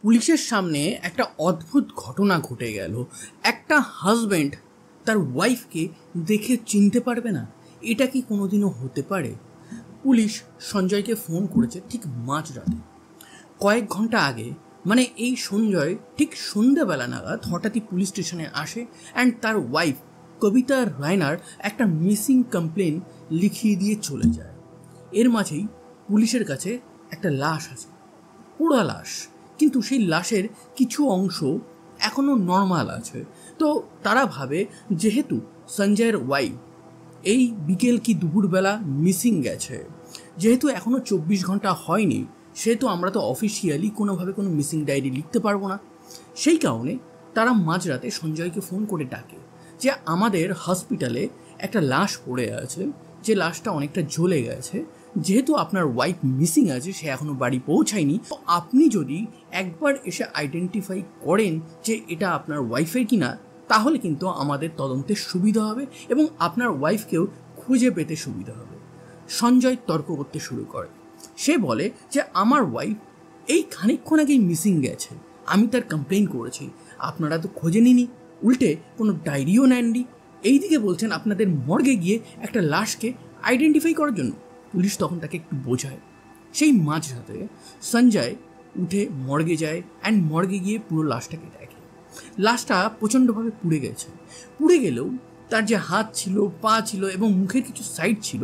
পুলিশের সামনে একটা অদ্ভুত ঘটনা ঘটে গেল। একটা হাজব্যান্ড তার ওয়াইফকে দেখে চিনতে পারবে না, এটা কি কোনোদিনও হতে পারে? পুলিশ সঞ্জয়কে ফোন করেছে ঠিক মাঝরাতে। কয়েক ঘন্টা আগে, মানে এই সঞ্জয় ঠিক সন্ধ্যাবেলা নাগাদ হঠাৎই পুলিশ স্টেশনে আসে অ্যান্ড তার ওয়াইফ কবিতা রায়নার একটা মিসিং কমপ্লেন লিখিয়ে দিয়ে চলে যায়। এর মাঝেই পুলিশের কাছে একটা লাশ আছে, পুরো লাশ, কিন্তু সেই লাশের কিছু অংশ এখনও নর্মাল আছে। তো তারা ভাবে যেহেতু সঞ্জয়ের ওয়াইফ এই বিকেল কি দুপুরবেলা মিসিং গেছে, যেহেতু এখনও 24 ঘন্টা হয়নি, সেহেতু আমরা তো অফিসিয়ালি কোনোভাবে কোনো মিসিং ডায়েরি লিখতে পারবো না। সেই কারণে তারা মাঝরাতে সঞ্জয়কে ফোন করে ডাকে যে আমাদের হসপিটালে একটা লাশ পড়ে আছে, যে লাশটা অনেকটা জ্বলে গেছে, যেহেতু আপনার ওয়াইফ মিসিং আছে, সে এখনও বাড়ি পৌঁছায়নি, তো আপনি যদি একবার এসে আইডেন্টিফাই করেন যে এটা আপনার ওয়াইফের কিনা, তাহলে কিন্তু আমাদের তদন্তের সুবিধা হবে এবং আপনার ওয়াইফকেও খুঁজে পেতে সুবিধা হবে। সঞ্জয় তর্ক করতে শুরু করে। সে বলে যে আমার ওয়াইফ এই খানিকক্ষণ আগেই মিসিং গেছে, আমি তার কমপ্লেন করেছি, আপনারা তো খোঁজেনি, উল্টে কোনো ডায়েরিও নেননি। এইদিকে বলছেন আপনাদের মর্গে গিয়ে একটা লাশকে আইডেন্টিফাই করার জন্য। পুলিশ তখন তাকে একটু বোঝায়। সেই মাঝরাতে সঞ্জয় উঠে মর্গে যায় অ্যান্ড মর্গে গিয়ে পুরো লাশটাকে দেখে। লাশটা প্রচণ্ডভাবে পুড়ে গেছে। পুড়ে গেলেও তার যে হাত ছিল, পা ছিল এবং মুখের কিছু সাইড ছিল,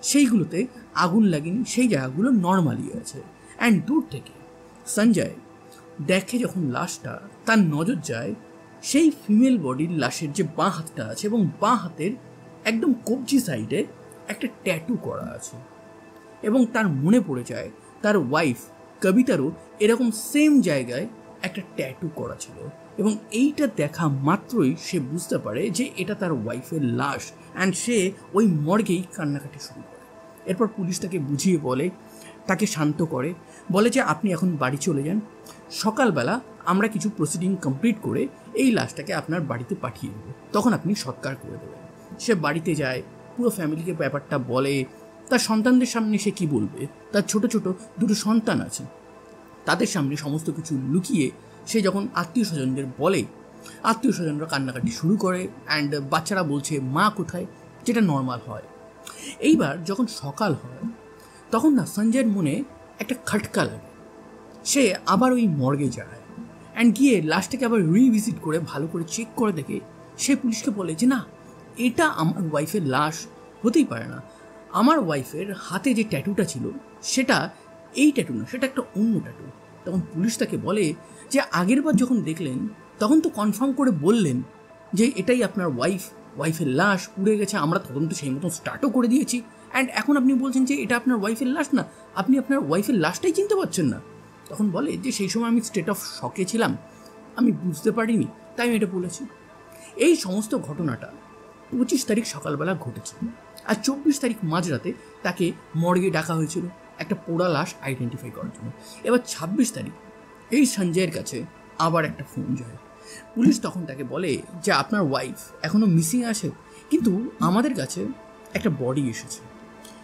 সেইগুলোতে আগুন লাগেনি, সেই জায়গাগুলো নর্মালি আছে। অ্যান্ড দূর থেকে সঞ্জয় দেখে যখন লাশটা, তার নজর যায় সেই ফিমেল বডির লাশের যে বাঁ হাতটা আছে এবং বাঁ হাতের একদম কবজি সাইডে একটা ট্যাটু করা আছে। এবং তার মনে পড়ে যায় তার ওয়াইফ কবিতারও এরকম সেম জায়গায় একটা ট্যাটু করা ছিল, এবং এইটা দেখা মাত্রই সে বুঝতে পারে যে এটা তার ওয়াইফের লাশ। অ্যান্ড সে ওই মর্গেই কান্নাকাটি শুরু করে। এরপর পুলিশ তাকে বুঝিয়ে বলে, তাকে শান্ত করে, বলে যে আপনি এখন বাড়ি চলে যান, সকালবেলা আমরা কিছু প্রসিডিং কমপ্লিট করে এই লাশটাকে আপনার বাড়িতে পাঠিয়ে দেবো, তখন আপনি সৎকার করে দেবেন। সে বাড়িতে যায়, পুরো ফ্যামিলিকে ব্যাপারটা বলে। তার সন্তানদের সামনে সে কি বলবে, তার ছোট ছোট দুটো সন্তান আছে, তাদের সামনে সমস্ত কিছু লুকিয়ে সে যখন আত্মীয় স্বজনদের বলে, আত্মীয় স্বজনরা কান্নাকাটি শুরু করে অ্যান্ড বাচ্চারা বলছে মা কোথায়, যেটা নর্মাল হয়। এইবার যখন সকাল হয় তখন না সঞ্জয়ের মনে একটা খটকা লাগে। সে আবার ওই মর্গে যায় অ্যান্ড গিয়ে লাশটাকে আবার রিভিজিট করে ভালো করে চেক করে দেখে সে পুলিশকে বলে যে না, এটা আমার ওয়াইফের লাশ হতেই পারে না, আমার ওয়াইফের হাতে যে ট্যাটুটা ছিল সেটা এই ট্যাটু না, সেটা একটা অন্য ট্যাটু। তখন পুলিশ তাকে বলে যে আগের বার যখন দেখলেন তখন তো কনফার্ম করে বললেন যে এটাই আপনার ওয়াইফের লাশ, পুড়ে গেছে, আমরা তদন্ত সেই মতন স্টার্টও করে দিয়েছি, অ্যান্ড এখন আপনি বলছেন যে এটা আপনার ওয়াইফের লাশ না, আপনি আপনার ওয়াইফের লাশটাই চিনতে পারছেন না। তখন বলে যে সেই সময় আমি স্টেট অফ শকে ছিলাম, আমি বুঝতে পারিনি, তাই আমি এটা বলেছি। এই সমস্ত ঘটনাটা 25 তারিখ সকালবেলা ঘটেছিল, আর 24 তারিখ মাঝরাতে তাকে মর্গে ডাকা হয়েছিল একটা পোড়া লাশ আইডেন্টিফাই করার জন্য। এবার 26 তারিখ এই সঞ্জয়ের কাছে আবার একটা ফোন যায়। পুলিশ তখন তাকে বলে যে আপনার ওয়াইফ এখনও মিসিং আছে, কিন্তু আমাদের কাছে একটা বডি এসেছে,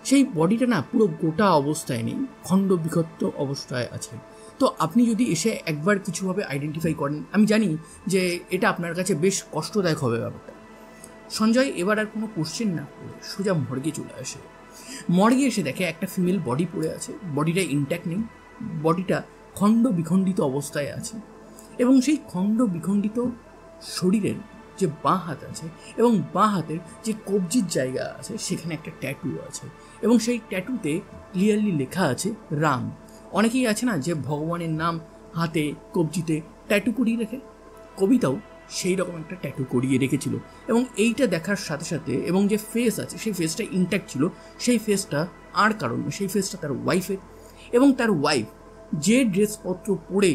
সেই বডিটা না পুরো গোটা অবস্থায় নেই, খণ্ড বিক্ষত অবস্থায় আছে, তো আপনি যদি এসে একবার কিছুভাবে আইডেন্টিফাই করেন, আমি জানি যে এটা আপনার কাছে বেশ কষ্টদায়ক হবে ব্যাপারটা। সঞ্জয় এবার আর কোনো কোশ্চেন না করে সোজা মর্গে চলে আসে। মর্গে এসে দেখে একটা ফিমেল বডি পড়ে আছে, বডিটা ইনট্যাক্ট নেই, বডিটা খণ্ড বিখণ্ডিত অবস্থায় আছে, এবং সেই খণ্ড বিখণ্ডিত শরীরের যে বাঁ হাত আছে এবং বাঁ হাতের যে কবজির জায়গা আছে সেখানে একটা ট্যাটু আছে, এবং সেই ট্যাটুতে ক্লিয়ারলি লেখা আছে রাম। অনেকেই আছে না যে ভগবানের নাম হাতে কবজিতে ট্যাটু করিয়ে রেখে, কবিতাও সেই রকম একটা ট্যাটু করিয়ে রেখেছিল। এবং এইটা দেখার সাথে সাথে, এবং যে ফেস আছে সেই ফেসটা ইনট্যাক্ট ছিল, সেই ফেসটা আর কারণ না, সেই ফেসটা তার ওয়াইফের, এবং তার ওয়াইফ যে ড্রেসপত্র পরে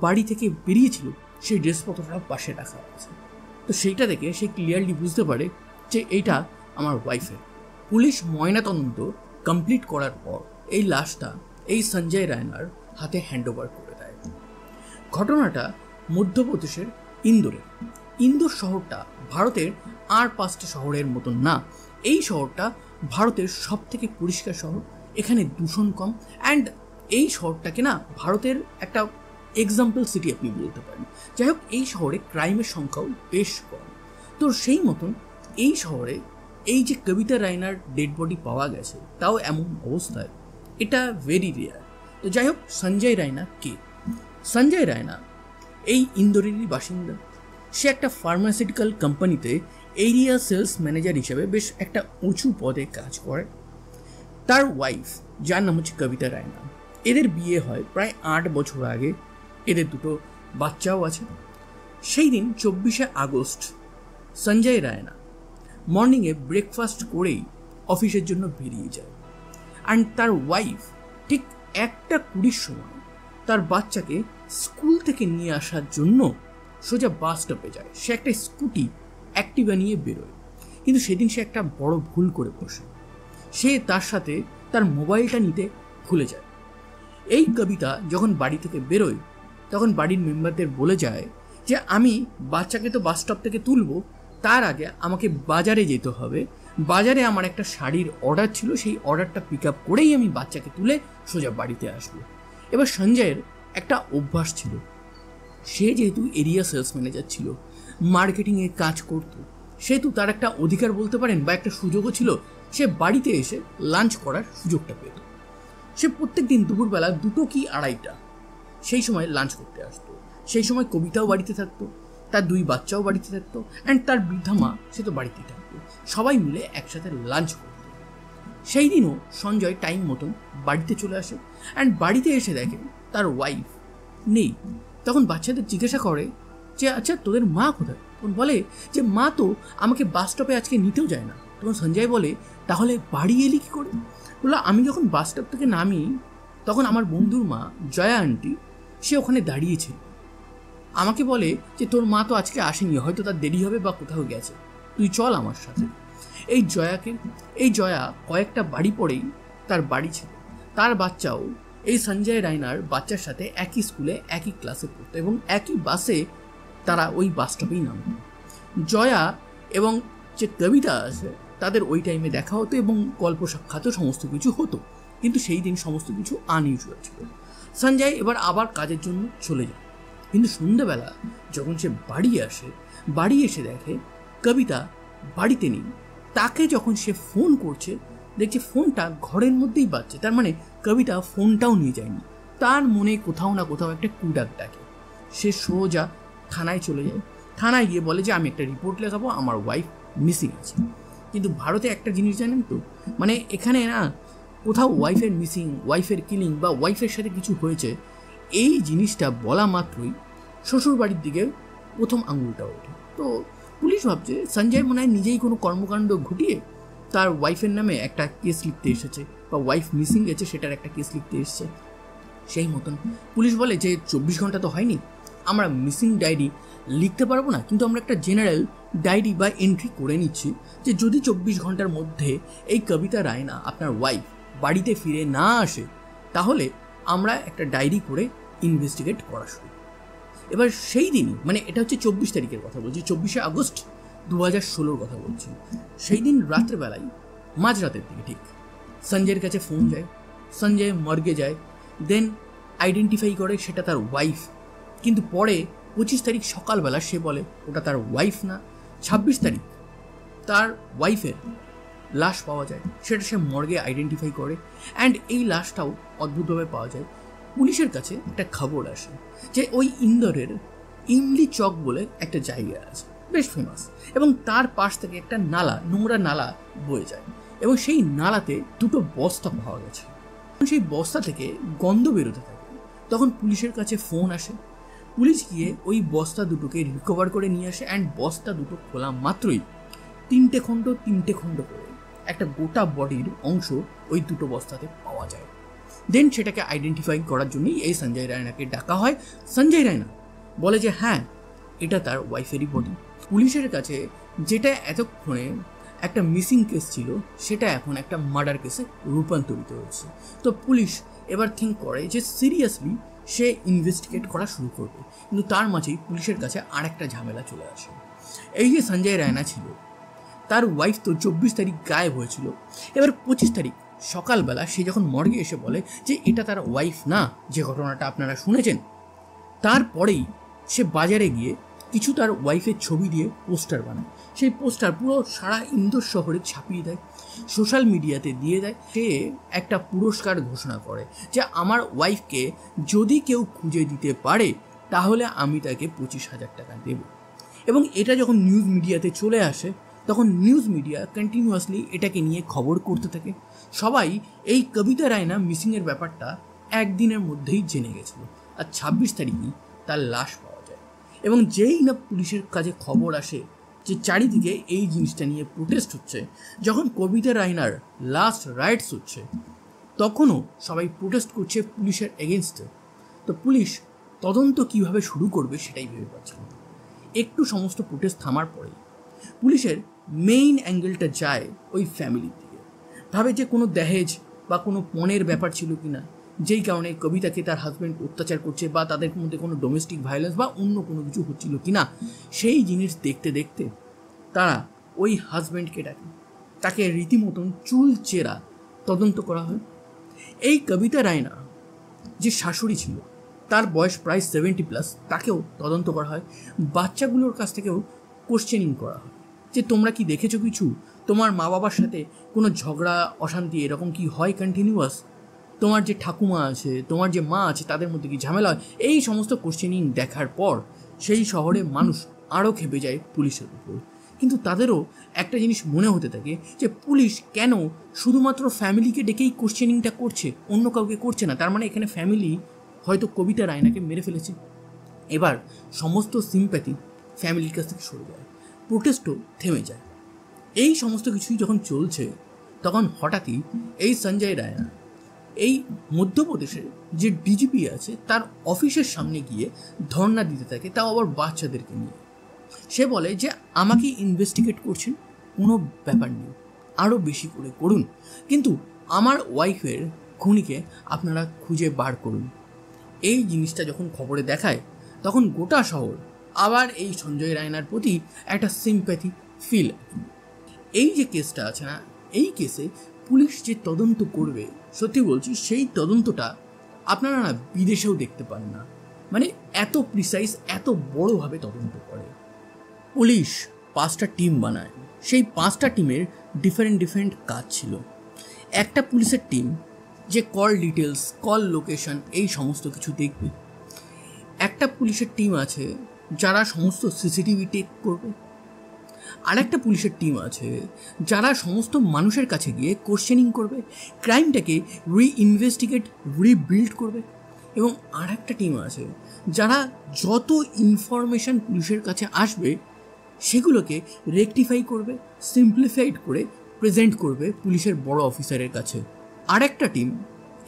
বাড়ি থেকে বেরিয়েছিল সেই ড্রেসপত্রটা পাশে রাখা আছে। তো সেইটা দেখে সে ক্লিয়ারলি বুঝতে পারে যে এইটা আমার ওয়াইফের। পুলিশ ময়নাতদন্ত কমপ্লিট করার পর এই লাশটা এই সঞ্জয় রায়নার হাতে হ্যান্ডওভার করে দেয়। ঘটনাটা মধ্যপ্রদেশের ইন্দোরের। ইন্দোর শহরটা ভারতের আর 5টা শহরের মতন না, এই শহরটা ভারতের সব থেকে পরিষ্কার শহর, এখানে দূষণ কম, অ্যান্ড এই শহরটাকে না ভারতের একটা এক্সাম্পল সিটি আপনি বলতে পারেন। যাই হোক, এই শহরে ক্রাইমের সংখ্যাও বেশ কম। তো সেই মতন এই শহরে এই যে কবিতা রায়নার ডেড বডি পাওয়া গেছে, তাও এমন অবস্থায়, এটা ভেরি রেয়ার। তো যাই হোক, সঞ্জয় রায়না কে? সঞ্জয় রায়না এই ইন্দোরেরই বাসিন্দা। সে একটা ফার্মাসিউটিক্যাল কোম্পানিতে এরিয়া সেলস ম্যানেজার হিসেবে বেশ একটা উঁচু পদে কাজ করে। তার ওয়াইফ, যার নাম হচ্ছে কবিতা রায়না, এদের বিয়ে হয় প্রায় 8 বছর আগে। এদের দুটো বাচ্চাও আছে। সেই দিন 24শে আগস্ট সঞ্জয় রায়না মর্নিংয়ে ব্রেকফাস্ট করেই অফিসের জন্য বেরিয়ে যায়। অ্যান্ড তার ওয়াইফ ঠিক 1:20 সময় তার বাচ্চাকে স্কুল থেকে নিয়ে আসার জন্য সোজা বাস স্টপে যায়। সে একটা স্কুটি অ্যাক্টিভা নিয়ে বেরোয়, কিন্তু সেদিন সে একটা বড় ভুল করে বসে। সে তার সাথে তার মোবাইলটা নিতে ভুলে যায়। এই কবিতা যখন বাড়ি থেকে বেরোয়, তখন বাড়ির মেম্বারদের বলে যায় যে আমি বাচ্চাকে তো বাস স্টপ থেকে তুলবো, তার আগে আমাকে বাজারে যেতে হবে। বাজারে আমার একটা শাড়ির অর্ডার ছিল, সেই অর্ডারটা পিক আপ করেই আমি বাচ্চাকে তুলে সোজা বাড়িতে আসবো। এবার সঞ্জয়ের একটা অভ্যাস ছিল, সে যেহেতু এরিয়া সেলস ম্যানেজার ছিল, মার্কেটিংয়ে কাজ করতো, সেহেতু তার একটা অধিকার বলতে পারেন বা একটা সুযোগও ছিল, সে বাড়িতে এসে লাঞ্চ করার সুযোগটা পেত। সে প্রত্যেক দিন দুপুরবেলা 2টো কি 2:30 সেই সময় লাঞ্চ করতে আসতো। সেই সময় কবিতাও বাড়িতে থাকতো, তার 2 বাচ্চাও বাড়িতে থাকতো, অ্যান্ড তার বৃদ্ধা মা, সে তো বাড়িতেই থাকতো। সবাই মিলে একসাথে লাঞ্চ করতো। সেই দিনও সঞ্জয় টাইম মতন বাড়িতে চলে আসে, অ্যান্ড বাড়িতে এসে দেখে তার ওয়াইফ নেই। তখন বাচ্চাদের জিজ্ঞাসা করে যে আচ্ছা তোদের মা কোথায়? তখন বলে যে মা তো আমাকে বাস স্টপে আজকে নিতেও যায় না। তখন সঞ্জয় বলে তাহলে বাড়ি এলি কী করে? বললো আমি যখন বাস স্টপ থেকে নামি, তখন আমার বন্ধুর মা জয়া আন্টি সে ওখানে দাঁড়িয়েছিল। আমাকে বলে যে তোর মা তো আজকে আসেনি, হয়তো তার দেরি হবে বা কোথাও গেছে, তুই চল আমার সাথে। এই জয়া কয়েকটা বাড়ি পরেই তার বাড়ি ছিল। তার বাচ্চাও এই সঞ্জয় রায়নার বাচ্চার সাথে একই স্কুলে একই ক্লাসে পড়তো এবং একই বাসে তারা ওই বাস স্টপেই নামত। জয়া এবং যে কবিতা আছে তাদের ওই টাইমে দেখা হতো এবং গল্প সাক্ষাৎও সমস্ত কিছু হতো, কিন্তু সেই দিন সমস্ত কিছু আনইউজুয়াল ছিল। সঞ্জয় এবার আবার কাজের জন্য চলে যায়, কিন্তু সন্ধ্যাবেলা যখন সে বাড়ি এসে দেখে কবিতা বাড়িতে নেই। তাকে যখন সে ফোন করছে, দেখছে ফোনটা ঘরের মধ্যেই বাজছে, তার মানে কবিতা ফোনটাও নিয়ে যায়নি। তার মনে কোথাও না কোথাও একটা কুডাক ডাকে। সে সোজা থানায় চলে যায়। থানায় গিয়ে বলে যে আমি একটা রিপোর্ট লেখাবো, আমার ওয়াইফ মিসিং আছে। কিন্তু ভারতে একটা জিনিস জানেন তো, মানে এখানে না কোথাও ওয়াইফের মিসিং, ওয়াইফের কিলিং বা ওয়াইফের সাথে কিছু হয়েছে, এই জিনিসটা বলা মাত্রই শ্বশুর বাড়ির দিকে প্রথম আঙুলটা ওঠে। তো পুলিশ ভাবছে সঞ্জয় মনে হয় নিজেই কোনো কর্মকাণ্ড ঘটিয়ে তার ওয়াইফের নামে একটা কেস লিখতে এসেছে, বা ওয়াইফ মিসিং গেছে সেটার একটা কেস লিখতে এসেছে। সেই মতন পুলিশ বলে যে 24 ঘন্টা তো হয়নি, আমরা মিসিং ডায়েরি লিখতে পারবো না, কিন্তু আমরা একটা জেনারেল ডায়েরি বা এন্ট্রি করে নিচ্ছি যে যদি 24 ঘন্টার মধ্যে এই কবিতা রায়না আপনার ওয়াইফ বাড়িতে ফিরে না আসে, তাহলে আমরা একটা ডায়েরি করে ইনভেস্টিগেট করা শুরু। এবার সেই দিনই, মানে এটা হচ্ছে 24 তারিখের কথা বলছি, 24শে আগস্ট 2016 কথা বলছি। সেই দিন রাত্রেবেলায়, মাঝরাতের দিকে ঠিক, সঞ্জয়ের কাছে ফোন যায়। সঞ্জয় মর্গে যায়, দেন আইডেন্টিফাই করে সেটা তার ওয়াইফ। কিন্তু পরে 25 তারিখ সকালবেলা সে বলে ওটা তার ওয়াইফ না। 26 তারিখ তার ওয়াইফের লাশ পাওয়া যায়, সেটা সে মর্গে আইডেন্টিফাই করে। অ্যান্ড এই লাশটাও অদ্ভুতভাবে পাওয়া যায়। পুলিশের কাছে একটা খবর আসে যে ওই ইন্দোরের ইমলি চক বলে একটা জায়গা আছে, বেশ ফেমাস, এবং তার পাশ থেকে একটা নালা, নোংরা নালা বয়ে যায়, এবং সেই নালাতে 2টো বস্তা পাওয়া গেছে। সেই বস্তা থেকে গন্ধ বেরোতে থাকে। তখন পুলিশের কাছে ফোন আসে। পুলিশ গিয়ে ওই বস্তা দুটোকে রিকভার করে নিয়ে আসে। অ্যান্ড বস্তা দুটো খোলা মাত্রই 3টে খণ্ড করে একটা গোটা বডির অংশ ওই 2টো বস্তাতে পাওয়া যায়। দেন সেটাকে আইডেন্টিফাই করার জন্যই এই সঞ্জয় রায়নাকে ডাকা হয়। সঞ্জয় রায়না বলে যে হ্যাঁ, এটা তার ওয়াইফেরই বডি। পুলিশের কাছে যেটা এতক্ষণে একটা মিসিং কেস ছিল, সেটা এখন একটা মার্ডার কেসে রূপান্তরিত হয়েছে। তো পুলিশ এবার থিঙ্ক করে যে সিরিয়াসলি সে ইনভেস্টিগেট করা শুরু করবে। কিন্তু তার মাঝেই পুলিশের কাছে আরেকটা ঝামেলা চলে আসে। এই যে সঞ্জয় রায়না ছিল, তার ওয়াইফ তো 24 তারিখ গায়েব হয়েছিল। এবার 25 তারিখ সকালবেলা সে যখন মর্গে এসে বলে যে এটা তার ওয়াইফ না, যে ঘটনাটা আপনারা শুনেছেন, তারপরেই সে বাজারে গিয়ে কিছু তার ওয়াইফের ছবি দিয়ে পোস্টার বানায়। সেই পোস্টার পুরো সারা ইন্দোর শহরে ছাপিয়ে দেয়, সোশ্যাল মিডিয়াতে দিয়ে দেয়। সে একটা পুরস্কার ঘোষণা করে যে আমার ওয়াইফকে যদি কেউ খুঁজে দিতে পারে তাহলে আমি তাকে 25,000 টাকা দেব। এবং এটা যখন নিউজ মিডিয়াতে চলে আসে তখন নিউজ মিডিয়া কন্টিনিউয়াসলি এটাকে নিয়ে খবর করতে থাকে। সবাই এই কবিতা রায়না মিসিংয়ের ব্যাপারটা একদিনের মধ্যেই জেনে গেছিল, আর 26 তারিখই তার লাশ পাওয়া যায়। এবং যেই না পুলিশের কাছে খবর আসে যে চারিদিকে এই জিনিসটা নিয়ে প্রোটেস্ট হচ্ছে, যখন কবিতা রায়নার লাস্ট রাইটস হচ্ছে, তখনও সবাই প্রোটেস্ট করছে পুলিশের এগেনস্টে। তো পুলিশ তদন্ত কিভাবে শুরু করবে সেটাই ভেবে পাচ্ছে না। একটু সমস্ত প্রোটেস্ট থামার পরে পুলিশের মেইন অ্যাঙ্গেলটা যায় ওই ফ্যামিলির দিকে, ভাবে যে কোনো দহেজ বা কোনো পণের ব্যাপার ছিল কি না, যেই কারণে কবিতাকে তার হাজব্যান্ড অত্যাচার করছে, বা তাদের মধ্যে কোনো ডোমেস্টিক ভায়োলেন্স বা অন্য কোনো কিছু হচ্ছিল কি না। সেই জিনিস দেখতে দেখতে তারা ওই হাজব্যান্ডকে ডাকে, তাকে রীতিমতন চুল চেরা তদন্ত করা হয়। এই কবিতা রায়না যে শাশুড়ি ছিল তার বয়স প্রায় 70+, তাকেও তদন্ত করা হয়। বাচ্চাগুলোর কাছ থেকেও কোশ্চেনিং করা হয় যে তোমরা কি দেখেছো কিছু, তোমার মা বাবার সাথে কোনো ঝগড়া অশান্তি এরকম কি হয় কন্টিনিউয়াস, তোমার যে ঠাকুমা আছে, তোমার যে মা আছে, তাদের মধ্যে কি ঝামেলা হয়। এই সমস্ত কোশ্চেনিং দেখার পর সেই শহরে মানুষ আরও খেপে যায় পুলিশের উপর। কিন্তু তাদেরও একটা জিনিস মনে হতে থাকে যে পুলিশ কেন শুধুমাত্র ফ্যামিলিকে ডেকেই কোশ্চেনিংটা করছে, অন্য কাউকে করছে না। তার মানে এখানে ফ্যামিলি হয়তো কবিতা রায়নাকে মেরে ফেলেছে। এবার সমস্ত সিম্প্যাথি ফ্যামিলির কাছ থেকে সরে যায়, প্রোটেস্টও থেমে যায়। এই সমস্ত কিছুই যখন চলছে তখন হঠাৎই এই সঞ্জয় রায়না এই মধ্যপ্রদেশের যে ডিজিপি আছে তার অফিসের সামনে গিয়ে ধর্ণা দিতে থাকে, তাও আবার বাচ্চাদেরকে নিয়ে। সে বলে যে আমাকে ইনভেস্টিগেট করছেন, কোনো ব্যাপার নেই, আরও বেশি করে করুন, কিন্তু আমার ওয়াইফের খুনিকে আপনারা খুঁজে বার করুন। এই জিনিসটা যখন খবরে দেখায় তখন গোটা শহর আবার এই সঞ্জয় রায়নার প্রতি একটা সিম্প্যাথি ফিল। এই যে কেসটা আছে না, এই কেসে পুলিশ যে তদন্ত করবে, সত্যি বলছি সেই তদন্তটা আপনারা না বিদেশেও দেখতে পান না। মানে এত প্রিসাইজ, এত বড়োভাবে তদন্ত করে। পুলিশ 5টা টিম বানায়, সেই 5টা টিমের ডিফারেন্ট কাজ ছিল। একটা পুলিশের টিম যে কল ডিটেলস, কল লোকেশন এই সমস্ত কিছু দেখবে। একটা পুলিশের টিম আছে যারা সমস্ত সিসিটিভি টেক করবে। আর একটা পুলিশের টিম আছে যারা সমস্ত মানুষের কাছে গিয়ে কোশ্চেনিং করবে, ক্রাইমটাকে রিইনভেস্টিগেট, রিবিল্ড করবে। এবং আর একটা টিম আছে যারা যত ইনফরমেশান পুলিশের কাছে আসবে সেগুলোকে রেকটিফাই করবে, সিম্পলিফাইড করে প্রেজেন্ট করবে পুলিশের বড় অফিসারের কাছে। আর একটা টিম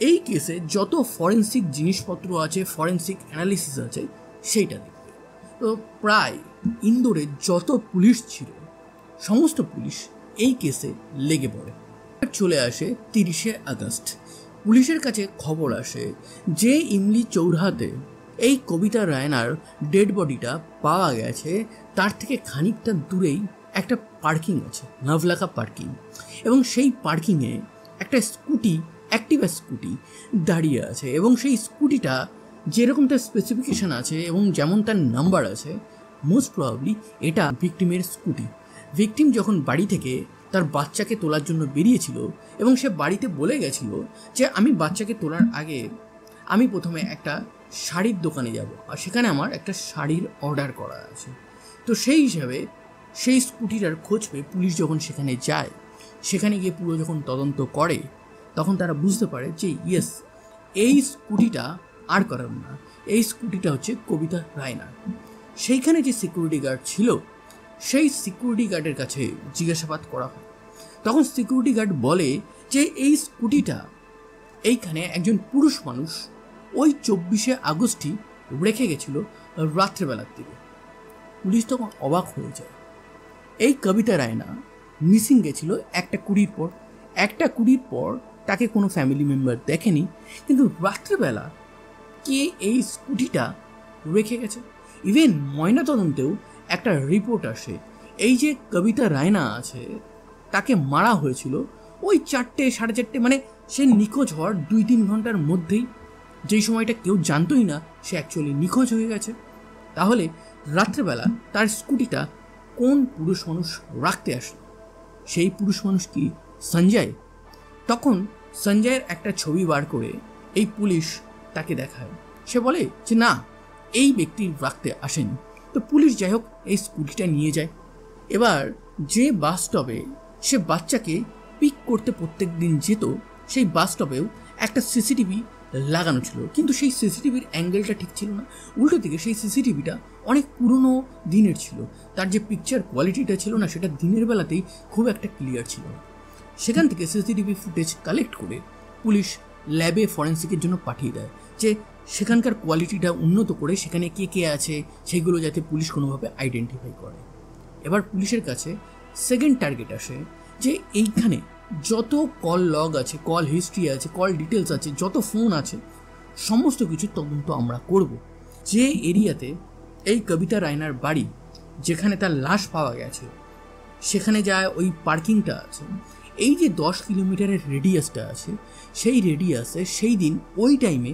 এই কেসে যত ফরেন্সিক জিনিসপত্র আছে, ফরেন্সিক অ্যানালিসিস আছে সেইটা দেখবে। তো প্রায় ইন্দোরে যত পুলিশ ছিল সমস্ত পুলিশ এই কেসে লেগে পড়ে। চলে আসে 30শে আগস্ট। পুলিশের কাছে খবর আসে যে ইমলি চৌরাহাতে এই কবিতা রায়নার ডেড বডিটা পাওয়া গেছে, তার থেকে খানিকটা দূরেই একটা পার্কিং আছে, নাভলাকা পার্কিং। এবং সেই পার্কিংয়ে একটা স্কুটি, অ্যাক্টিভা স্কুটি দাঁড়িয়ে আছে। এবং সেই স্কুটিটা যেরকম তার স্পেসিফিকেশান আছে এবং যেমন তার নাম্বার আছে, মোস্ট প্রবাবলি এটা ভিকটিমের স্কুটি। ভিকটিম যখন বাড়ি থেকে তার বাচ্চাকে তোলার জন্য বেরিয়েছিল এবং সে বাড়িতে বলে গেছিল যে আমি বাচ্চাকে তোলার আগে আমি প্রথমে একটা শাড়ির দোকানে যাব, আর সেখানে আমার একটা শাড়ির অর্ডার করা আছে। তো সেই হিসাবে সেই স্কুটিটার খোঁজ পেয়ে পুলিশ যখন সেখানে যায়, সেখানে গিয়ে পুরো যখন তদন্ত করে তখন তারা বুঝতে পারে যে ইয়েস, এই স্কুটিটা আর কারণ না, এই স্কুটিটা হচ্ছে কবিতা রায়না। সেইখানে যে সিকিউরিটি গার্ড ছিল সেই সিকিউরিটি গার্ডের কাছে জিজ্ঞাসাবাদ করা হয়। তখন সিকিউরিটি গার্ড বলে যে এই স্কুটিটা এইখানে একজন পুরুষ মানুষ ওই 24শে আগস্টই রেখে গেছিল রাত্রেবেলার দিকে। পুলিশ তখন অবাক হয়ে যায়। এই কবিতা রায়না মিসিং গেছিল একটা কুড়ির পর তাকে কোনো ফ্যামিলি মেম্বার দেখেনি, কিন্তু রাত্রেবেলা কে এই স্কুটিটা রেখে গেছে। ইভেন ময়নাতদন্তেও একটা রিপোর্ট আসে, এই যে কবিতা রায়না আছে তাকে মারা হয়েছিল ওই 4টে, 4:30, মানে সে নিখোঁজ হওয়ার 2-3 ঘন্টার মধ্যেই যেই সময়টা কেউ জানতোই না সে অ্যাকচুয়ালি নিখোঁজ হয়ে গেছে। তাহলে রাত্রেবেলা তার স্কুটিটা কোন পুরুষ মানুষ রাখতে আসলো? সেই পুরুষ মানুষ কি সঞ্জয়? তখন সঞ্জয়ের একটা ছবি বার করে এই পুলিশ তাকে দেখায়। সে বলে যে না, এই ব্যক্তি রাখতে আসেনি। তো পুলিশ যাই হোক এই স্কুটিটা নিয়ে যায়। এবার যে বাস স্টপে সে বাচ্চাকে পিক করতে প্রত্যেক দিন যেত, সেই বাস স্টপেও একটা সিসিটিভি লাগানো ছিল, কিন্তু সেই সিসিটিভির অ্যাঙ্গেলটা ঠিক ছিল না। উল্টো দিকে সেই সিসিটিভিটা অনেক পুরনো দিনের ছিল, তার যে পিকচার কোয়ালিটিটা ছিল না সেটা দিনের বেলাতেই খুব একটা ক্লিয়ার ছিল না। সেখান থেকে সিসিটিভি ফুটেজ কালেক্ট করে পুলিশ ল্যাবে ফরেন্সিকের জন্য পাঠিয়ে দেয়, যে সেখানকার কোয়ালিটিটা উন্নত করে সেখানে কে কে আছে সেইগুলো যাতে পুলিশ কোনোভাবে আইডেন্টিফাই করে। এবার পুলিশের কাছে সেকেন্ড টার্গেট আসে যে এইখানে যত কল লগ আছে, কল হিস্ট্রি আছে, কল ডিটেলস আছে, যত ফোন আছে, সমস্ত কিছু তদন্ত আমরা করব। যে এরিয়াতে এই কবিতা রায়নার বাড়ি, যেখানে তার লাশ পাওয়া গেছে, সেখানে যায় ওই পার্কিংটা আছে, এই যে 10 কিলোমিটারের রেডিয়াসটা আছে, সেই রেডিয়াসে সেই দিন ওই টাইমে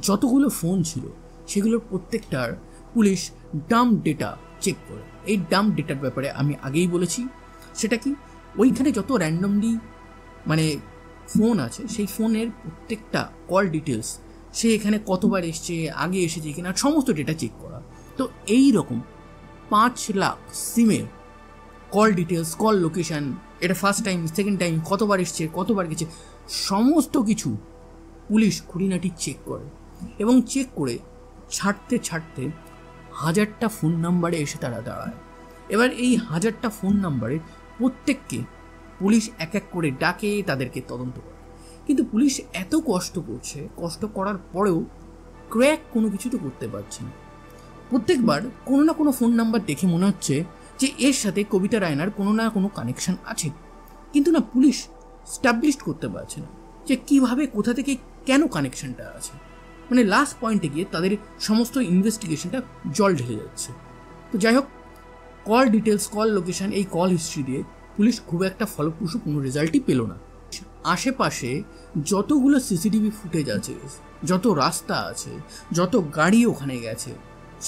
যতগুলো ফোন ছিল সেগুলোর প্রত্যেকটার পুলিশ ডাম্প ডেটা চেক করে। এই ডাম্প ডেটার ব্যাপারে আমি আগেই বলেছি। সেটা কি, ওইখানে যত র্যান্ডমলি মানে ফোন আছে সেই ফোনের প্রত্যেকটা কল ডিটেলস, সে এখানে কতবার এসছে, আগে এসেছে কিনা, সমস্ত ডেটা চেক করা। তো এই রকম 5 লাখ সিমের কল ডিটেলস, কল লোকেশান, এটা ফার্স্ট টাইম, সেকেন্ড টাইম, কতবার এসছে, কতবার গেছে, সমস্ত কিছু পুলিশ খুঁটিনাটি চেক করে। এবং চেক করে ছাড়তে ছাড়তে 1000টা ফোন নাম্বারে এসে তারা দাঁড়ায়। এবার এই 1000টা ফোন নাম্বারে প্রত্যেককে পুলিশ এক এক করে ডাকে, তাদেরকে তদন্ত করে। কিন্তু পুলিশ এত কষ্ট করছে, কষ্ট করার পরেও ক্র্যাক কোনো কিছু তো করতে পারছে না। প্রত্যেকবার কোনো না কোনো ফোন নাম্বার দেখে মনে হচ্ছে যে এর সাথে কবিতা রায়নার কোনো না কোনো কানেকশন আছে, কিন্তু না, পুলিশ স্টাবলিশ করতে পারছে না যে কিভাবে, কোথা থেকে, কেন কানেকশনটা আছে। মানে লাস্ট পয়েন্টে গিয়ে তাদের সমস্ত ইনভেস্টিগেশনটা জল ঢেলে যাচ্ছে। তো যাই হোক, কল ডিটেলস, কল লোকেশন, এই কল হিস্ট্রি দিয়ে পুলিশ খুব একটা ফলপ্রসূ কোনো রেজাল্টই পেল না। আশেপাশে যতগুলো সিসিটিভি ফুটেজ আছে, যত রাস্তা আছে, যত গাড়ি ওখানে গেছে,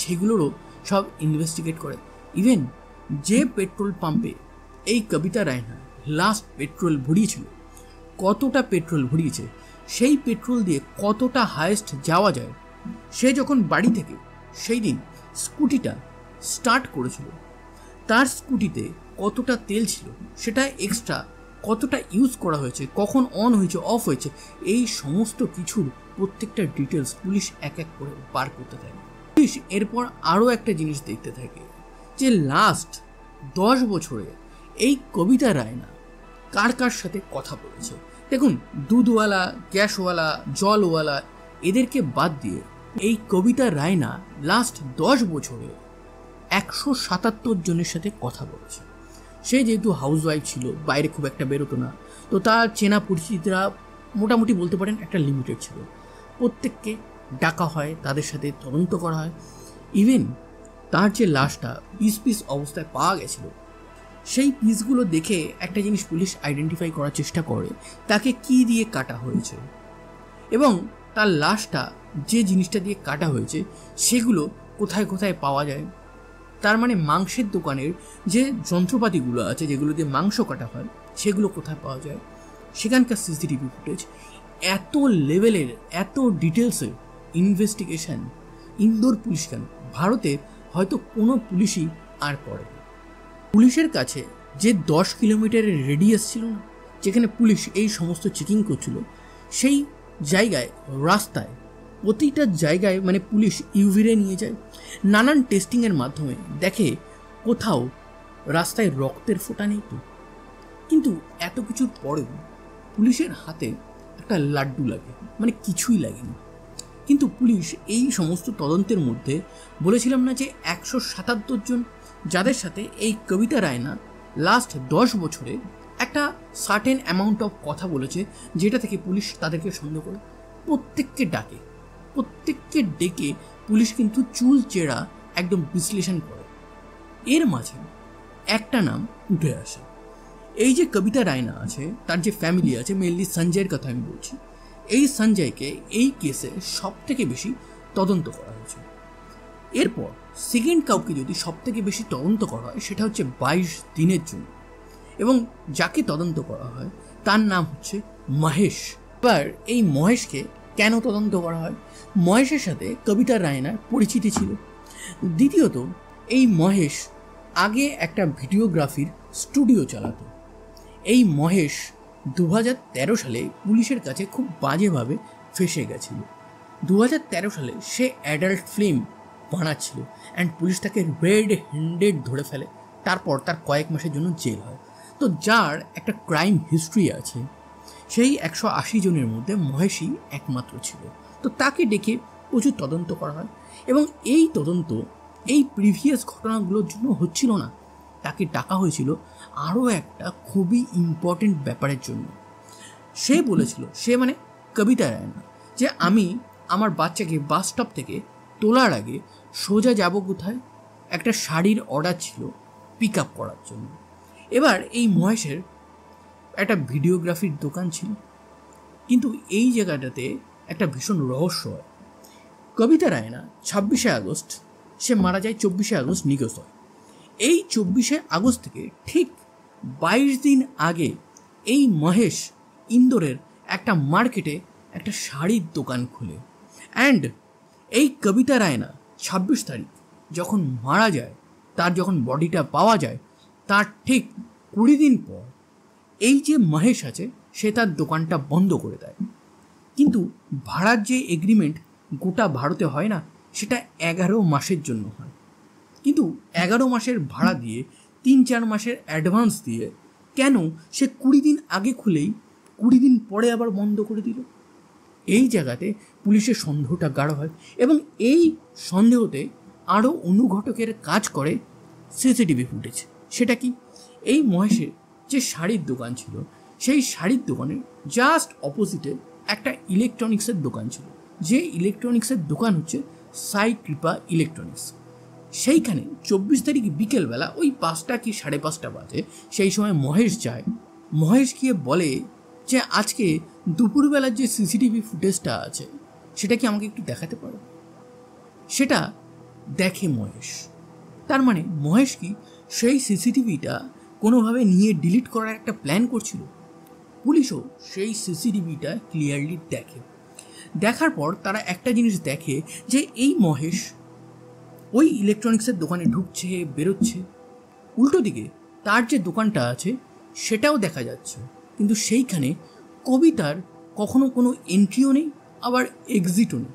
সেগুলোরও সব ইনভেস্টিগেট করে। ইভেন যে পেট্রোল পাম্পে এই কবিতা রায়না লাস্ট পেট্রোল ভরিয়েছিল, কতটা পেট্রোল ভরিয়েছে, সেই পেট্রোল দিয়ে কতটা হাইয়েস্ট যাওয়া যায়, সে যখন বাড়ি থেকে সেই দিন স্কুটিটা স্টার্ট করেছিল, তার স্কুটিতে কতটা তেল ছিল, সেটা এক্সট্রা কতটা ইউজ করা হয়েছে, কখন অন হয়েছে, অফ হয়েছে, এই সমস্ত কিছুর প্রত্যেকটা ডিটেলস পুলিশ এক এক করে বার করতে থাকে। পুলিশ এরপর আরও একটা জিনিস দেখতে থাকে যে লাস্ট 10 বছরে এই কবিতা রায়না কার কার সাথে কথা বলেছে। দেখুন, দুধওয়ালা, গ্যাসওয়ালা, জলওয়ালা, এদেরকে বাদ দিয়ে এই কবিতা রায়না লাস্ট 10 বছরে 177 জনের সাথে কথা বলেছে। সে যেহেতু হাউসওয়াইফ ছিল, বাইরে খুব একটা বেরোতো না, তো তার চেনা পরিচিতরা মোটামুটি বলতে পারেন একটা লিমিটেড ছিল। প্রত্যেককে ডাকা হয়, তাদের সাথে তদন্ত করা হয়। ইভেন তার যে লাশটা পিস পিস অবস্থায় পাওয়া গেছিল, সেই পিসগুলো দেখে একটা জিনিস পুলিশ আইডেন্টিফাই করার চেষ্টা করে, তাকে কি দিয়ে কাটা হয়েছে এবং তার লাশটা যে জিনিসটা দিয়ে কাটা হয়েছে সেগুলো কোথায় কোথায় পাওয়া যায়। তার মানে মাংসের দোকানের যে যন্ত্রপাতিগুলো আছে, যেগুলো দিয়ে মাংস কাটা হয়, সেগুলো কোথায় পাওয়া যায়, সেখানকার সিসিটিভি ফুটেজ, এত লেভেলের, এত ডিটেলসের ইনভেস্টিগেশন ইন্দোর পুলিশ কেন, ভারতে হয়তো কোনো পুলিশই আর করে। পুলিশের কাছে যে 10 কিলোমিটারের রেডিয়াস ছিল না, যেখানে পুলিশ এই সমস্ত চেকিং করছিল, সেই জায়গায় রাস্তায় প্রতিটা জায়গায় মানে পুলিশ ইউভিরে নিয়ে যায়, নানান টেস্টিংয়ের মাধ্যমে দেখে কোথাও রাস্তায় রক্তের ফোঁটা নেই তো। কিন্তু এত কিছুর পরেও পুলিশের হাতে একটা লাড্ডু লাগে, মানে কিছুই লাগেনি। কিন্তু পুলিশ এই সমস্ত তদন্তের মধ্যে বলেছিলাম না যে 177 জন যাদের সাথে এই কবিতা রায়না লাস্ট 10 বছরে একটা সার্টেন অ্যামাউন্ট অফ কথা বলেছে, যেটা থেকে পুলিশ তাদেরকে সন্দেহ করে। প্রত্যেককে ডাকে, প্রত্যেককে ডেকে পুলিশ কিন্তু চুল চেরা একদম বিশ্লেষণ করে। এর মাঝে একটা নাম উঠে আসে, এই যে কবিতা রায়না আছে, তার যে ফ্যামিলি আছে, মেনলি সঞ্জয়ের কথা আমি বলছি, এই সঞ্জয়কে এই কেসে সব থেকে বেশি তদন্ত করা হয়েছে। এরপর সেকেন্ড কাউকে যদি সব থেকে বেশি তদন্ত করা হয় সেটা হচ্ছে 22 দিনের জন্য, এবং যাকে তদন্ত করা হয় তার নাম হচ্ছে মহেশ। এবার এই মহেশকে কেন তদন্ত করা হয়? মহেশের সাথে কবিতা রায়নার পরিচিতি ছিল। দ্বিতীয়ত, এই মহেশ আগে একটা ভিডিওগ্রাফির স্টুডিও চালাতো। এই মহেশ 2013 সালে পুলিশের কাছে খুব বাজেভাবে ফেঁসে গেছিল। 2013 সালে সে অ্যাডাল্ট ফিল্ম বানাচ্ছিল অ্যান্ড পুলিশ তাকে রেড হ্যান্ডেড ধরে ফেলে। তারপর তার কয়েক মাসের জন্য জেল হয়। তো যার একটা ক্রাইম হিস্ট্রি আছে, সেই 180 জনের মধ্যে মহেশই একমাত্র ছিল। তো তাকে ডেকে প্রচুর তদন্ত করা হয়, এবং এই তদন্ত এই প্রিভিয়াস ঘটনাগুলোর জন্য হচ্ছিল না, তাকে ডাকা হয়েছিল আরও একটা খুবই ইম্পর্টেন্ট ব্যাপারের জন্য। সে বলেছিল, সে মানে কবিতা রায়না, যে আমি আমার বাচ্চাকে বাস স্টপ থেকে তোলার আগে সোজা যাব কোথায়? একটা শাড়ির অর্ডার ছিল পিক আপ করার জন্য। এবার এই মহেশের একটা ভিডিওগ্রাফির দোকান ছিল, কিন্তু এই জায়গাটাতে একটা ভীষণ রহস্য হয়। কবিতা রায়না 26শে আগস্ট, সে মারা যায় 24শে আগস্ট নিখোঁজ হয়। এই 24শে আগস্ট থেকে ঠিক 22 দিন আগে এই মহেশ ইন্দোরের একটা মার্কেটে একটা শাড়ির দোকান খুলে। অ্যান্ড এই কবিতা রায়না 26 তারিখ যখন মারা যায়, তার যখন বডিটা পাওয়া যায়, তার ঠিক 20 দিন পর এই যে মহেশ আছে সে তার দোকানটা বন্ধ করে দেয়। কিন্তু ভাড়ার যে এগ্রিমেন্ট গোটা ভারতে হয় না, সেটা 11 মাসের জন্য হয়। কিন্তু 11 মাসের ভাড়া দিয়ে 3-4 মাসের অ্যাডভান্স দিয়ে কেন সে 20 দিন আগে খুলেই 20 দিন পরে আবার বন্ধ করে দিল? এই জায়গাতে পুলিশের সন্দেহটা গাঢ় হয়, এবং এই সন্দেহতে আরও অনুঘটকের কাজ করে সিসিটিভি ফুটেজ। সেটা কি? এই মহেশের যে শাড়ির দোকান ছিল, সেই শাড়ির দোকানের জাস্ট অপোজিটে একটা ইলেকট্রনিক্সের দোকান ছিল, যে ইলেকট্রনিক্সের দোকান হচ্ছে সাই কৃপা ইলেকট্রনিক্স। সেইখানে 24 তারিখ বিকেলবেলা ওই 5টা কি 5:30 বাজে, সেই সময় মহেশ যায়। মহেশ গিয়ে বলে যে আজকে দুপুরবেলার যে সিসিটিভি ফুটেজটা আছে সেটা কি আমাকে একটু দেখাতে পারো? সেটা দেখে মহেশ। তার মানে মহেশ কি সেই সিসিটিভিটা কোনোভাবে নিয়ে ডিলিট করার একটা প্ল্যান করছিল? পুলিশও সেই সিসিটিভিটা ক্লিয়ারলি দেখে। দেখার পর তারা একটা জিনিস দেখে যে এই মহেশ ওই ইলেকট্রনিক্সের দোকানে ঢুকছে, বেরোচ্ছে। উল্টো দিকে তার যে দোকানটা আছে সেটাও দেখা যাচ্ছে, কিন্তু সেইখানে কবিতার কখনো কোনো এন্ট্রিও নেই, আবার এক্সিটও নেই।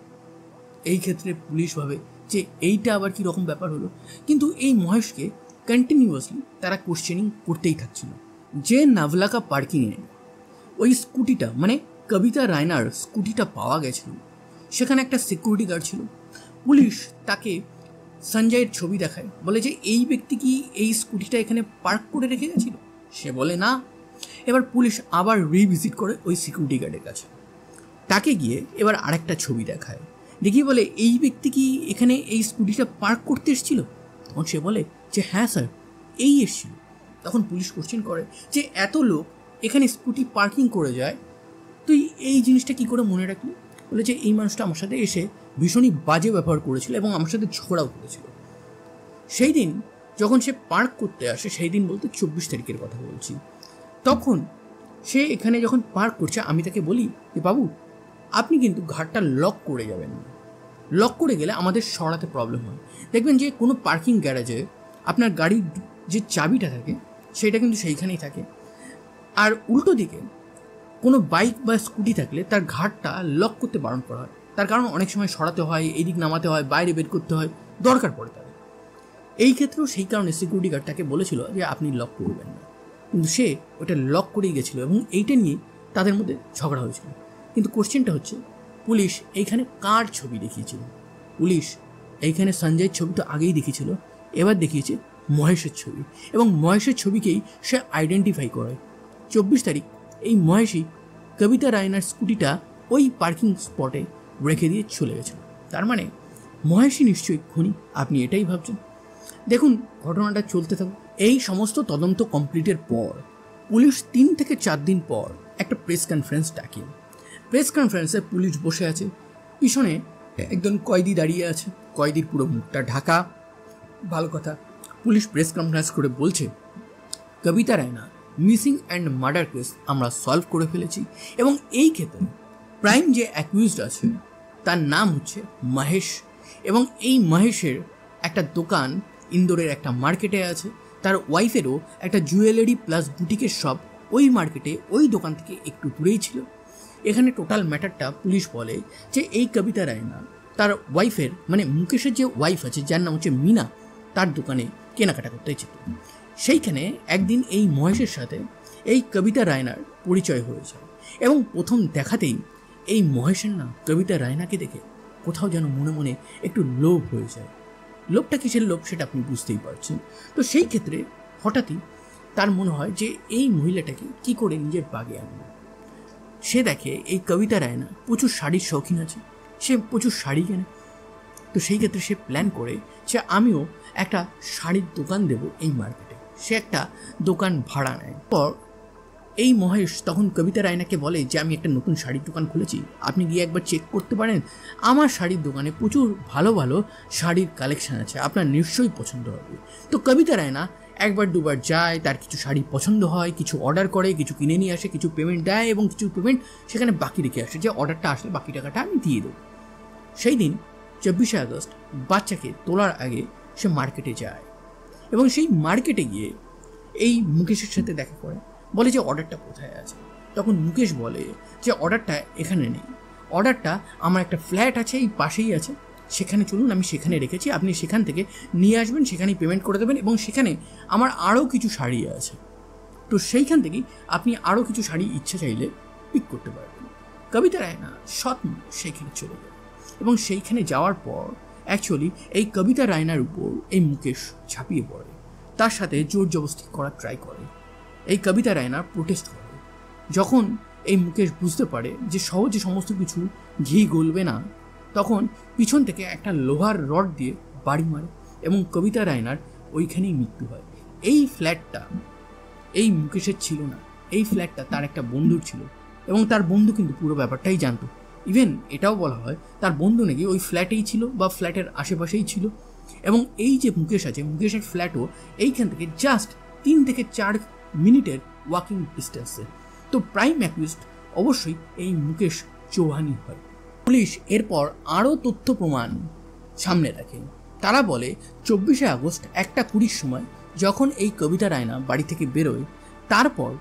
এই ক্ষেত্রে পুলিশ ভাবে যে এইটা আবার কী রকম ব্যাপার হলো। কিন্তু এই মহেশকে কন্টিনিউয়াসলি তারা কোশ্চেনিং করতেই থাকছিল। যে নাভলাকা পার্কিংয়ে ওই স্কুটিটা মানে কবিতা রায়নার স্কুটিটা পাওয়া গেছিল, সেখানে একটা সিকিউরিটি গার্ড ছিল। পুলিশ তাকে সঞ্জয়ের ছবি দেখায়, বলে যে এই ব্যক্তি কি এই স্কুটিটা এখানে পার্ক করে রেখে গেছিল? সে বলে না। এবার পুলিশ আবার রিভিজিট করে ওই সিকিউরিটি গার্ডের কাছে, তাকে গিয়ে এবার আরেকটা ছবি দেখায়, দেখিয়ে বলে এই ব্যক্তি কি এখানে এই স্কুটিটা পার্ক করতে এসেছিল? তখন সে বলে যে হ্যাঁ স্যার, এই এসেছিল। তখন পুলিশ কোশ্চেন করে যে এত লোক এখানে স্কুটি পার্কিং করে যায়, তুই এই জিনিসটা কি করে মনে রাখলি? বলে যে এই মানুষটা আমার সাথে এসে ভীষণই বাজে ব্যবহার করেছিল এবং আমার সাথে ঝগড়াও করেছিল। সেই দিন যখন সে পার্ক করতে আসে, সেই দিন বলতে 24 তারিখের কথা বলছি, তখন সে এখানে যখন পার্ক করছে আমি তাকে বলি যে বাবু আপনি কিন্তু ঘাটটা লক করে যাবেন না, লক করে গেলে আমাদের সরাতে প্রবলেম হয়। দেখবেন যে কোনো পার্কিং গ্যারেজে আপনার গাড়ির যে চাবিটা থাকে সেটা কিন্তু সেইখানেই থাকে, আর উল্টো দিকে কোনো বাইক বা স্কুটি থাকলে তার ঘাটটা লক করতে বারণ করা হয়। তার কারণ অনেক সময় সরাতে হয়, এদিক নামাতে হয়, বাইরে বের করতে হয়, দরকার পড়ে তাদের। এই ক্ষেত্রেও সেই কারণে সিকিউরিটি গার্ড তাকে বলেছিল যে আপনি লক করবেন না, কিন্তু সে ওটা লক করেই গেছিলো এবং এইটা নিয়ে তাদের মধ্যে ঝগড়া হয়েছিল। কিন্তু কোশ্চেনটা হচ্ছে পুলিশ এইখানে কার ছবি দেখিয়েছিল? পুলিশ এইখানে সঞ্জয়ের ছবি তো আগেই দেখিয়েছিল, এবার দেখিয়েছে মহেশের ছবি, এবং মহেশের ছবিকেই সে আইডেন্টিফাই করে। 24 তারিখ এই মহেশই কবিতা রায়নার স্কুটিটা ওই পার্কিং স্পটে রেখে দিয়ে চলে গেছিল। তার মানে মহেশই নিশ্চয়ই খুনি, আপনি এটাই ভাবছেন। দেখুন ঘটনাটা চলতে থাকুক। এই সমস্ত তদন্ত কমপ্লিটের পর পুলিশ 3 থেকে 4 দিন পর একটা প্রেস কনফারেন্স ডাকে। প্রেস কনফারেন্সে পুলিশ বসে আছে, পিছনে একজন কয়েদি দাঁড়িয়ে আছে, কয়েদির পুরো মুখটা ঢাকা। ভালো কথা, পুলিশ প্রেস কনফারেন্স করে বলছে, Kabita Raina missing and murder case আমরা সলভ করে ফেলেছি, এবং এই ক্ষেত্রে প্রাইম যে অ্যাকিউজড আছে তার নাম হচ্ছে মহেশ, এবং এই মহেশের একটা দোকান ইন্দোরের একটা মার্কেটে আছে, তার ওয়াইফেরও একটা জুয়েলারি প্লাস বুটিকের শপ ওই মার্কেটে ওই দোকান থেকে একটু দূরেই ছিল। এখানে টোটাল ম্যাটারটা পুলিশ বলে যে এই কবিতা রায়না তার ওয়াইফের মানে মুকেশের যে ওয়াইফ আছে যার নাম হচ্ছে মিনা, তার দোকানে কেনাকাটা করতে যেত। সেইখানে একদিন এই মহেশের সাথে এই কবিতা রায়নার পরিচয় হয়ে যায়, এবং প্রথম দেখাতেই এই মহেশের না কবিতা রায়নাকে দেখে কোথাও যেন মনে মনে একটু লোভ হয়ে যায়। লোভটা কিসের লোভ সেটা আপনি বুঝতেই পারছেন। তো সেই ক্ষেত্রে হঠাৎই তার মনে হয় যে এই মহিলাটাকে কি করে নিজের বাগে আনবে। সে দেখে এই কবিতা রায়না প্রচুর শাড়ির শৌখিন আছে, সে প্রচুর শাড়ি কেনে। তো সেই ক্ষেত্রে সে প্ল্যান করে যে আমিও একটা শাড়ির দোকান দেব এই মার্কেটে। সে একটা দোকান ভাড়া নেয়। পর এই মহেশ তখন কবিতা রায়নাকে বলে যে আমি একটা নতুন শাড়ির দোকান খুলেছি, আপনি গিয়ে একবার চেক করতে পারেন, আমার শাড়ির দোকানে প্রচুর ভালো ভালো শাড়ির কালেকশান আছে, আপনার নিশ্চয়ই পছন্দ হবে। তো কবিতা রায়না একবার দুবার যায়, তার কিছু শাড়ি পছন্দ হয়, কিছু অর্ডার করে, কিছু কিনে নিয়ে আসে, কিছু পেমেন্ট দেয়, এবং কিছু পেমেন্ট সেখানে বাকি রেখে আসে যে অর্ডারটা আসলে বাকি টাকাটা আমি দিয়ে দেবো। সেই দিন 24শে আগস্ট বাচ্চাকে তোলার আগে সে মার্কেটে যায়, এবং সেই মার্কেটে গিয়ে এই মুকেশের সাথে দেখা করে, বলে যে অর্ডারটা কোথায় আছে। তখন মুকেশ বলে যে অর্ডারটা এখানে নেই, অর্ডারটা আমার একটা ফ্ল্যাট আছে এই পাশেই আছে, সেখানে চলুন, আমি সেখানে রেখেছি, আপনি সেখান থেকে নিয়ে আসবেন, সেখানেই পেমেন্ট করে দেবেন, এবং সেখানে আমার আরও কিছু শাড়ি আছে, তো সেইখান থেকেই আপনি আরও কিছু শাড়ি ইচ্ছা চাইলে পিক করতে পারবেন। কবিতা রায়না সৎ সেইখানে চলে যায়, এবং সেইখানে যাওয়ার পর অ্যাকচুয়ালি এই কবিতা রায়নার উপর এই মুকেশ ঝাঁপিয়ে পড়ে, তার সাথে জোর জবরদস্তি করার ট্রাই করে। এই কবিতা রায়না প্রোটেস্ট করে। যখন এই মুকেশ বুঝতে পারে যে সহজে সমস্ত কিছু ঘি গলবে না, তখন পিছন থেকে একটা লোহার রড দিয়ে বাড়ি মারে, এবং কবিতা রায়নার ওইখানেই মৃত্যু হয়। এই ফ্ল্যাটটা এই মুকেশের ছিল না, এই ফ্ল্যাটটা তার একটা বন্ধুর ছিল, এবং তার বন্ধু কিন্তু পুরো ব্যাপারটাই জানতো। ইভেন এটাও বলা হয় তার বন্ধু নাকি ওই ফ্ল্যাটেই ছিল বা ফ্ল্যাটের আশেপাশেই ছিল, এবং এই যে মুকেশ আছে, মুকেশের ফ্ল্যাটও এইখান থেকে জাস্ট 3 থেকে 4 মিনিটের ওয়াকিং ডিস্টেন্সে। তো প্রাইম অ্যাকিউজড অবশ্যই এই মুকেশ চৌহানি হয়। পুলিশ এরপর আরও তথ্য প্রমাণ সামনে রাখে। তারা বলে 24শে আগস্ট 1:20 সময় যখন এই কবিতা রায়না বাড়ি থেকে বেরোয়, তারপর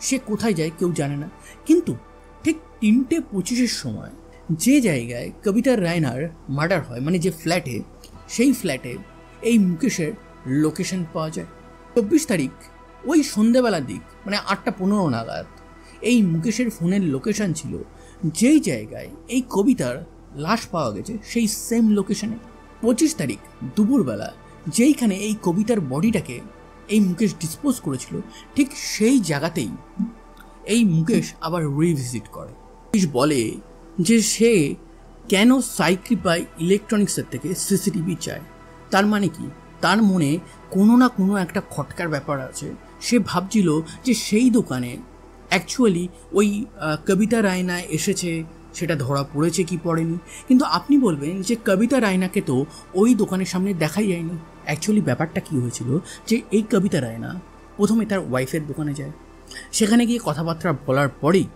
সে কোথায় যায় কেউ জানে না, কিন্তু ঠিক 3:25 সময় যে জায়গায় কবিতা রায়নার মার্ডার হয়, মানে যে ফ্ল্যাটে, সেই ফ্ল্যাটে এই মুকেশের লোকেশন পাওয়া যায়। 24 তারিখ ওই সন্ধ্যেবেলার দিক, মানে 8:15 নাগাদ এই মুকেশের ফোনের লোকেশন ছিল যেই জায়গায় এই কবিতার লাশ পাওয়া গেছে, সেই সেম লোকেশনে। 25 তারিখ দুপুরবেলা যেইখানে এই কবিতার বডিটাকে এই মুকেশ ডিসপোজ করেছিল, ঠিক সেই জায়গাতেই এই মুকেশ আবার রিভিজিট করে। পুলিশ বলে যে সে কেন সাইক্রিপাই ইলেকট্রনিক্সের থেকে সিসিটিভি চায়। তার মানে কি, তার মনে কোনো না কোনো একটা খটকার ব্যাপার আছে। সে ভাবছিল যে সেই দোকানে অ্যাকচুয়ালি ওই কবিতা রায়না এসেছে, সেটা ধরা পড়েছে কি পড়েনি। কিন্তু আপনি বলবেন যে কবিতা রায়নাকে তো ওই দোকানের সামনে দেখাই যায়নি। অ্যাকচুয়ালি ব্যাপারটা কী হয়েছিল যে এই কবিতা রায়না প্রথমে তার ওয়াইফের দোকানে যায়, সেখানে গিয়ে কথাবার্তা বলার পরেই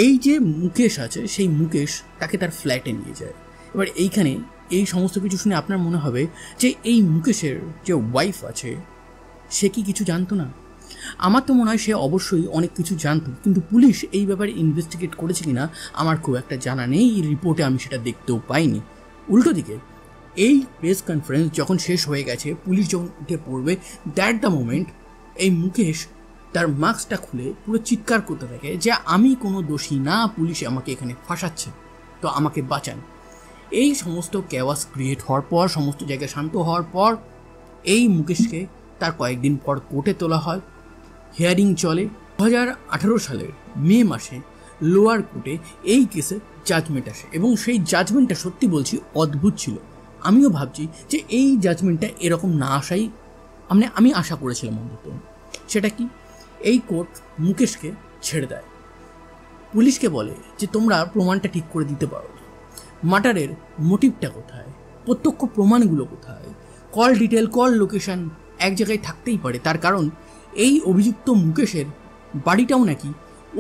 এই যে মুকেশ আছে, সেই মুকেশ তাকে তার ফ্ল্যাটে নিয়ে যায়। এবার এইখানে এই সমস্ত কিছু শুনে আপনার মনে হবে যে এই মুকেশের যে ওয়াইফ আছে সে কি কিছু জানতো না? আমার তো মনে হয় সে অবশ্যই অনেক কিছু জানতো, কিন্তু পুলিশ এই ব্যাপারে ইনভেস্টিগেট করেছে কিনা আমার খুব একটা জানা নেই। এই রিপোর্টে আমি সেটা দেখতেও পাইনি। উল্টো দিকে এই প্রেস কনফারেন্স যখন শেষ হয়ে গেছে, পুলিশ যখন উঠে পড়বে, দ্যাট দ্য মোমেন্ট এই মুকেশ তার মাস্কটা খুলে পুরো চিৎকার করতে থাকে যে আমি কোনো দোষী না, পুলিশ আমাকে এখানে ফাঁসাচ্ছে, তো আমাকে বাঁচান। এই সমস্ত ক্যাওয়াস ক্রিয়েট হওয়ার পর, সমস্ত জায়গায় শান্ত হওয়ার পর, এই মুকেশকে তার কয়েকদিন পর কোর্টে তোলা হয়, হিয়ারিং চলে। 2018 সালের মে মাসে লোয়ার কোর্টে এই কেসে জাজমেন্ট আসে, এবং সেই জাজমেন্টটা সত্যি বলছি অদ্ভুত ছিল। আমিও ভাবছি যে এই জাজমেন্টটা এরকম না আসাই আমি আশা করেছিলাম অন্তত। সেটা কি, এই কোর্ট মুকেশকে ছেড়ে দেয়। পুলিশকে বলে যে তোমরা প্রমাণটা ঠিক করে দিতে পারো না, মার্ডারের মোটিভটা কোথায়, প্রত্যক্ষ প্রমাণগুলো কোথায়, কল ডিটেল, কল লোকেশন এক জায়গায় থাকতেই পারে। তার কারণ এই অভিযুক্ত মুকেশের বাড়িটাও নাকি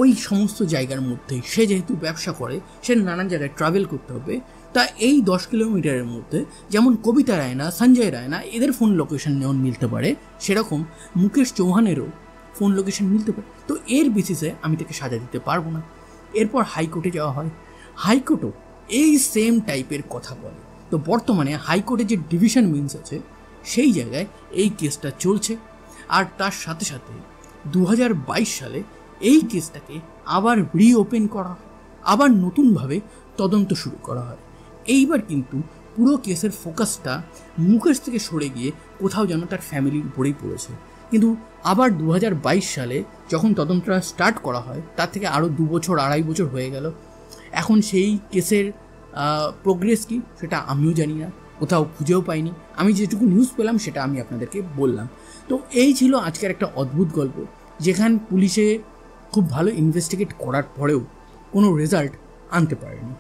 ওই সমস্ত জায়গার মধ্যেই। সে যেহেতু ব্যবসা করে, সে নানান জায়গায় ট্রাভেল করতে হবে, তা এই 10 কিলোমিটারের মধ্যে যেমন কবিতা রায়না, সঞ্জয় রায়না এদের ফোন লোকেশন যেমন মিলতে পারে, সেরকম মুকেশ চৌহানেরও ফোন লোকেশন মিলতে পারে। তো এর বেসিসে আমি তাকে সাজা দিতে পারবো না। এরপর হাইকোর্টে যাওয়া হয়। হাইকোর্টও এই সেম টাইপের কথা বলে। তো বর্তমানে হাইকোর্টে যে ডিভিশন বেঞ্চ আছে সেই জায়গায় এই কেসটা চলছে। আর তার সাথে সাথে 2022 সালে এই কেসটাকে আবার রিওপেন করা হয়, আবার নতুনভাবে তদন্ত শুরু করা হয়। এইবার কিন্তু পুরো কেসের ফোকাসটা মুকেশ থেকে সরে গিয়ে কোথাও যেন তার ফ্যামিলির উপরেই পড়েছে। কিন্তু আবার 2022 সালে যখন তদন্তটা স্টার্ট করা হয়, তার থেকে আরও 2 বছর 2.5 বছর হয়ে গেল। এখন সেই কেসের প্রোগ্রেস কি সেটা আমিও জানি না, কোথাও খুঁজেও পাইনি। আমি যেটুকু নিউজ পেলাম সেটা আমি আপনাদেরকে বললাম। তো এই ছিল আজকের একটা অদ্ভুত গল্প, যেখানে পুলিশে খুব ভালো ইনভেস্টিগেট করার পরেও কোনো রেজাল্ট আনতে পারেনি।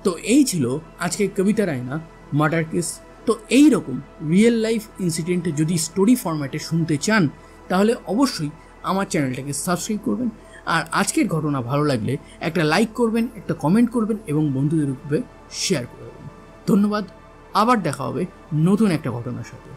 তো এই ছিল আজকে কবিতা রায়না মার্ডার কেস। তো এই রকম রিয়েল লাইফ ইনসিডেন্ট যদি স্টোরি ফরম্যাটে শুনতে চান, তাহলে অবশ্যই আমার চ্যানেলটাকে সাবস্ক্রাইব করবেন। আর আজকের ঘটনা ভালো লাগলে একটা লাইক করবেন, একটা কমেন্ট করবেন এবং বন্ধুদের উপরে শেয়ার করে দেবেন। ধন্যবাদ। আবার দেখা হবে নতুন একটা ঘটনার সাথে।